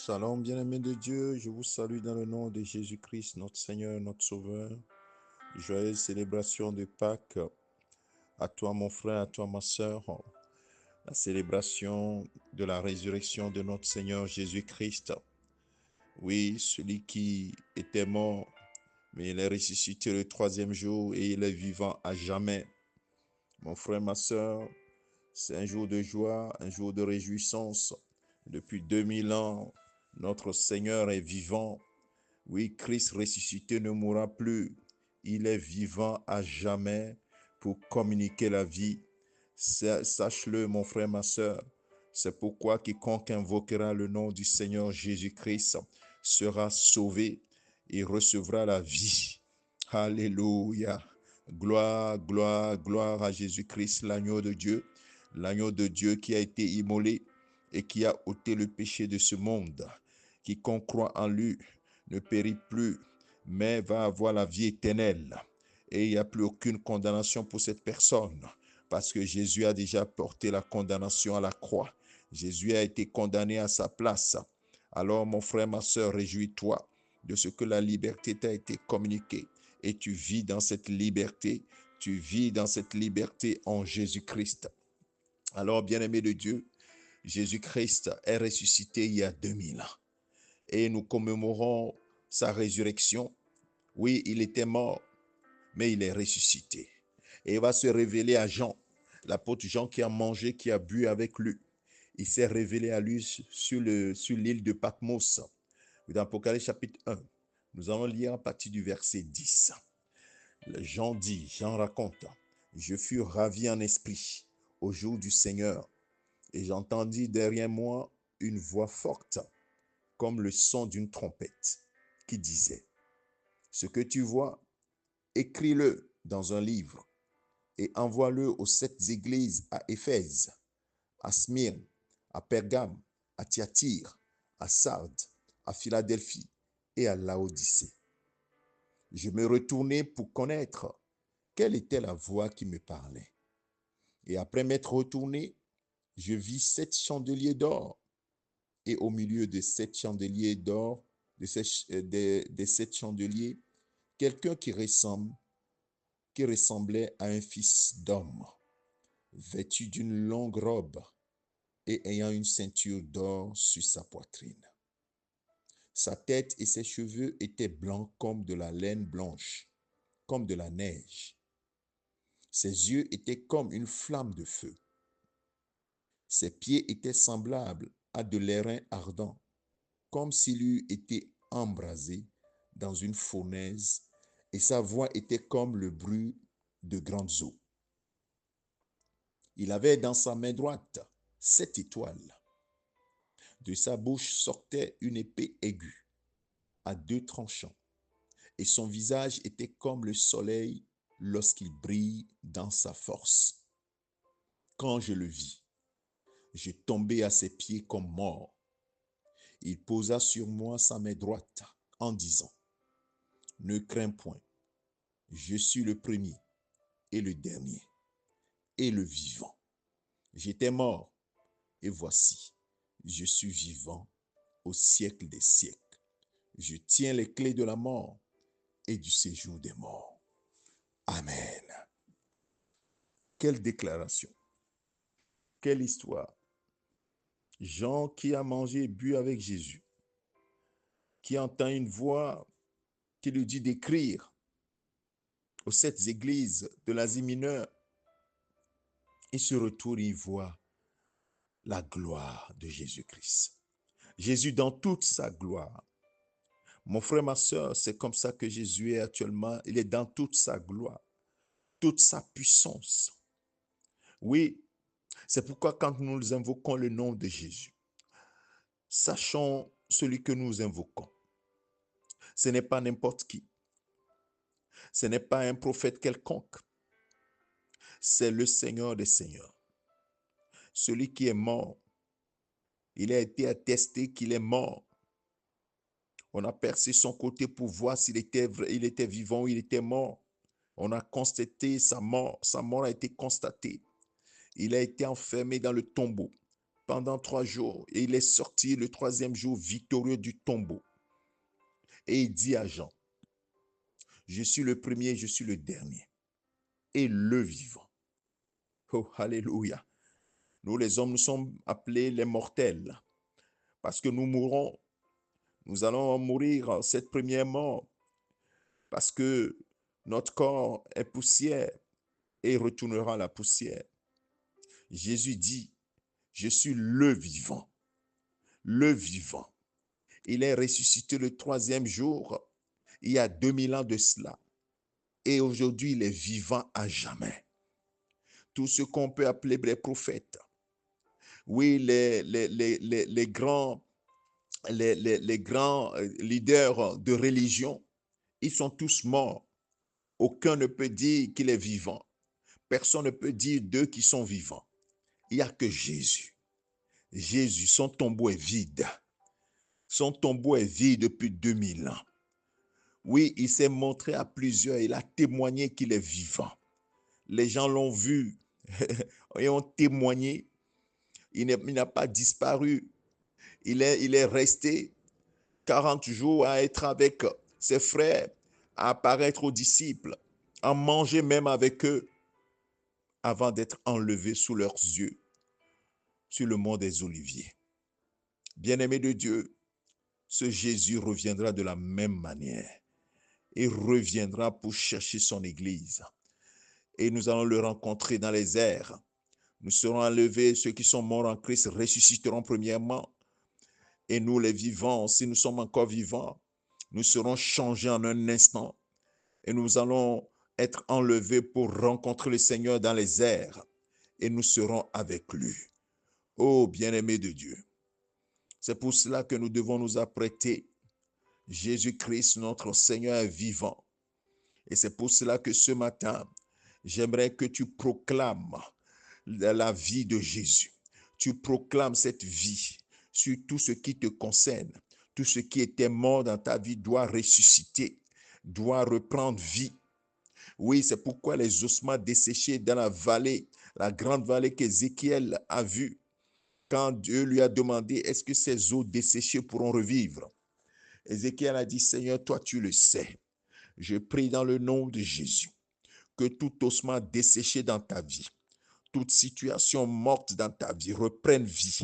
Shalom, bien-aimés de Dieu, je vous salue dans le nom de Jésus-Christ, notre Seigneur, notre Sauveur. Joyeuse célébration de Pâques à toi, mon frère, à toi, ma sœur. La célébration de la résurrection de notre Seigneur Jésus-Christ. Oui, celui qui était mort, mais il est ressuscité le troisième jour et il est vivant à jamais. Mon frère, ma sœur, c'est un jour de joie, un jour de réjouissance. Depuis 2000 ans, notre Seigneur est vivant. Oui, Christ ressuscité ne mourra plus. Il est vivant à jamais pour communiquer la vie. Sache-le, mon frère, ma sœur. C'est pourquoi quiconque invoquera le nom du Seigneur Jésus-Christ sera sauvé et recevra la vie. Alléluia. Gloire, gloire, gloire à Jésus-Christ, l'agneau de Dieu qui a été immolé et qui a ôté le péché de ce monde. Quiconque croit en lui ne périt plus, mais va avoir la vie éternelle. Et il n'y a plus aucune condamnation pour cette personne, parce que Jésus a déjà porté la condamnation à la croix. Jésus a été condamné à sa place. Alors, mon frère, ma sœur, réjouis-toi de ce que la liberté t'a été communiquée. Et tu vis dans cette liberté. Tu vis dans cette liberté en Jésus-Christ. Alors, bien-aimé de Dieu, Jésus-Christ est ressuscité il y a 2000 ans. Et nous commémorons sa résurrection. Oui, il était mort, mais il est ressuscité. Et il va se révéler à Jean, l'apôtre Jean qui a mangé, qui a bu avec lui. Il s'est révélé à lui sur l'île de Patmos. Dans Apocalypse chapitre 1, nous allons lire à partir du verset 10. Jean raconte, « Je fus ravi en esprit au jour du Seigneur, et j'entendis derrière moi une voix forte, comme le son d'une trompette, qui disait, « Ce que tu vois, écris-le dans un livre et envoie-le aux 7 églises à Éphèse, à Smyrne, à Pergame, à Thyatire, à Sardes, à Philadelphie et à Laodicée. » Je me retournai pour connaître quelle était la voix qui me parlait. Et après m'être retourné, je vis 7 chandeliers d'or. Et au milieu de 7 chandeliers d'or, des 7 chandeliers, quelqu'un qui ressemblait à un fils d'homme, vêtu d'une longue robe et ayant une ceinture d'or sur sa poitrine. Sa tête et ses cheveux étaient blancs comme de la laine blanche, comme de la neige. Ses yeux étaient comme une flamme de feu. Ses pieds étaient semblables à de l'airain ardent, comme s'il eût été embrasé dans une fournaise, et sa voix était comme le bruit de grandes eaux. Il avait dans sa main droite 7 étoiles. De sa bouche sortait une épée aiguë, à 2 tranchants, et son visage était comme le soleil lorsqu'il brille dans sa force. Quand je le vis, je tombai à ses pieds comme mort. Il posa sur moi sa main droite en disant, « Ne crains point, je suis le premier et le dernier et le vivant. J'étais mort et voici, je suis vivant au siècle des siècles. Je tiens les clés de la mort et du séjour des morts. » Amen. Quelle déclaration, quelle histoire. Jean qui a mangé et bu avec Jésus, qui entend une voix qui lui dit d'écrire aux 7 églises de l'Asie mineure, et se retourne, il voit la gloire de Jésus-Christ. Jésus dans toute sa gloire. Mon frère, ma soeur, c'est comme ça que Jésus est actuellement. Il est dans toute sa gloire, toute sa puissance. Oui, c'est pourquoi quand nous invoquons le nom de Jésus, sachons celui que nous invoquons. Ce n'est pas n'importe qui. Ce n'est pas un prophète quelconque. C'est le Seigneur des Seigneurs. Celui qui est mort. Il a été attesté qu'il est mort. On a percé son côté pour voir s'il était, il était vivant ou il était mort. On a constaté sa mort. Sa mort a été constatée. Il a été enfermé dans le tombeau pendant 3 jours et il est sorti le 3e jour victorieux du tombeau. Et il dit à Jean, je suis le premier, je suis le dernier et le vivant. Oh, alléluia. Nous les hommes, nous sommes appelés les mortels parce que nous mourrons. Nous allons mourir cette première mort parce que notre corps est poussière et retournera à la poussière. Jésus dit, je suis le vivant. Le vivant. Il est ressuscité le 3e jour, il y a 2000 ans de cela. Et aujourd'hui, il est vivant à jamais. Tout ce qu'on peut appeler les prophètes. Oui, les grands leaders de religion, ils sont tous morts. Aucun ne peut dire qu'il est vivant. Personne ne peut dire d'eux qui sont vivants. Il n'y a que Jésus. Jésus, son tombeau est vide. Son tombeau est vide depuis 2000 ans. Oui, il s'est montré à plusieurs. Il a témoigné qu'il est vivant. Les gens l'ont vu et ont témoigné. Il n'a pas disparu. Il est resté 40 jours à être avec ses frères, à apparaître aux disciples, à manger même avec eux, avant d'être enlevé sous leurs yeux sur le mont des Oliviers. Bien-aimé de Dieu, ce Jésus reviendra de la même manière. Il reviendra pour chercher son Église. Et nous allons le rencontrer dans les airs. Nous serons enlevés, ceux qui sont morts en Christ ressusciteront premièrement. Et nous les vivants, si nous sommes encore vivants, nous serons changés en un instant. Et nous allons être enlevés pour rencontrer le Seigneur dans les airs. Et nous serons avec lui. Oh, bien-aimé de Dieu. C'est pour cela que nous devons nous apprêter. Jésus-Christ, notre Seigneur, est vivant. Et c'est pour cela que ce matin, j'aimerais que tu proclames la vie de Jésus. Tu proclames cette vie sur tout ce qui te concerne. Tout ce qui était mort dans ta vie doit ressusciter, doit reprendre vie. Oui, c'est pourquoi les ossements desséchés dans la vallée, la grande vallée qu'Ézéchiel a vue, quand Dieu lui a demandé, est-ce que ces eaux desséchées pourront revivre? Ézéchiel a dit, Seigneur, toi tu le sais. Je prie dans le nom de Jésus que tout ossement desséché dans ta vie, toute situation morte dans ta vie reprenne vie.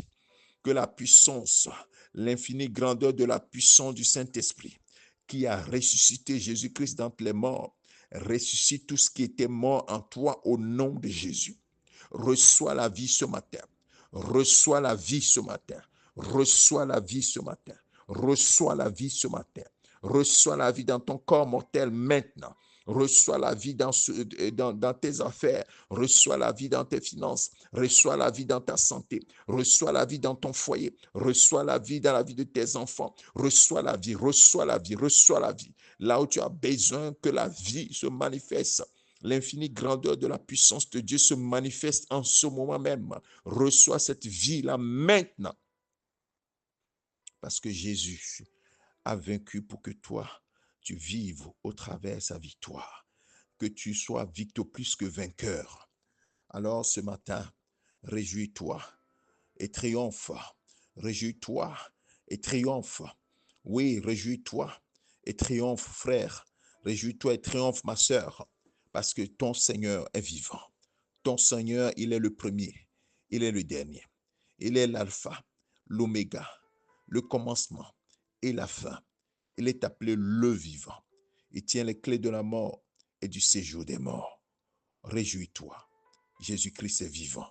Que la puissance, l'infinie grandeur de la puissance du Saint-Esprit qui a ressuscité Jésus-Christ d'entre les morts, ressuscite tout ce qui était mort en toi au nom de Jésus. Reçois la vie ce matin. Reçois la vie ce matin. Reçois la vie ce matin. Reçois la vie ce matin. Reçois la vie dans ton corps mortel maintenant. Reçois la vie dans tes affaires. Reçois la vie dans tes finances. Reçois la vie dans ta santé. Reçois la vie dans ton foyer. Reçois la vie dans la vie de tes enfants. Reçois la vie, reçois la vie, reçois la vie. Là où tu as besoin que la vie se manifeste. L'infinie grandeur de la puissance de Dieu se manifeste en ce moment même. Reçois cette vie-là maintenant. Parce que Jésus a vaincu pour que toi, tu vives au travers de sa victoire. Que tu sois victorieux plus que vainqueur. Alors ce matin, réjouis-toi et triomphe. Réjouis-toi et triomphe. Oui, réjouis-toi et triomphe, frère. Réjouis-toi et triomphe, ma sœur, parce que ton Seigneur est vivant. Ton Seigneur, il est le premier, il est le dernier. Il est l'alpha, l'oméga, le commencement et la fin. Il est appelé le vivant. Il tient les clés de la mort et du séjour des morts. Réjouis-toi. Jésus-Christ est vivant.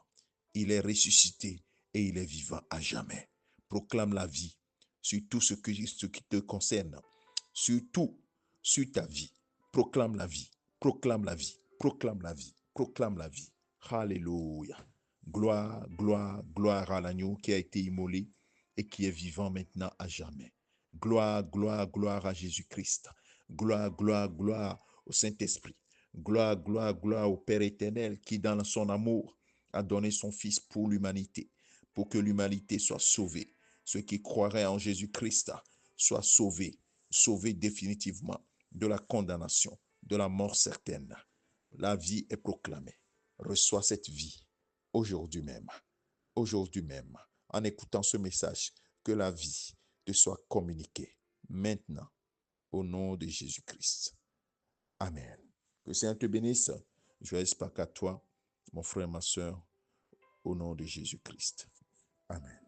Il est ressuscité et il est vivant à jamais. Proclame la vie sur tout ce qui te concerne. Surtout sur ta vie. Proclame la vie. Proclame la vie. Proclame la vie. Proclame la vie. Alléluia. Gloire, gloire, gloire à l'agneau qui a été immolé et qui est vivant maintenant à jamais. Gloire, gloire, gloire à Jésus-Christ. Gloire, gloire, gloire au Saint-Esprit. Gloire, gloire, gloire au Père éternel qui, dans son amour, a donné son Fils pour l'humanité, pour que l'humanité soit sauvée. Ceux qui croiraient en Jésus-Christ soient sauvés, sauvés définitivement de la condamnation, de la mort certaine. La vie est proclamée. Reçois cette vie aujourd'hui même, en écoutant ce message, que la vie te soit communiquée maintenant au nom de Jésus-Christ. Amen. Que le Seigneur te bénisse. Joyeux Pâques à toi, mon frère, ma soeur, au nom de Jésus-Christ. Amen.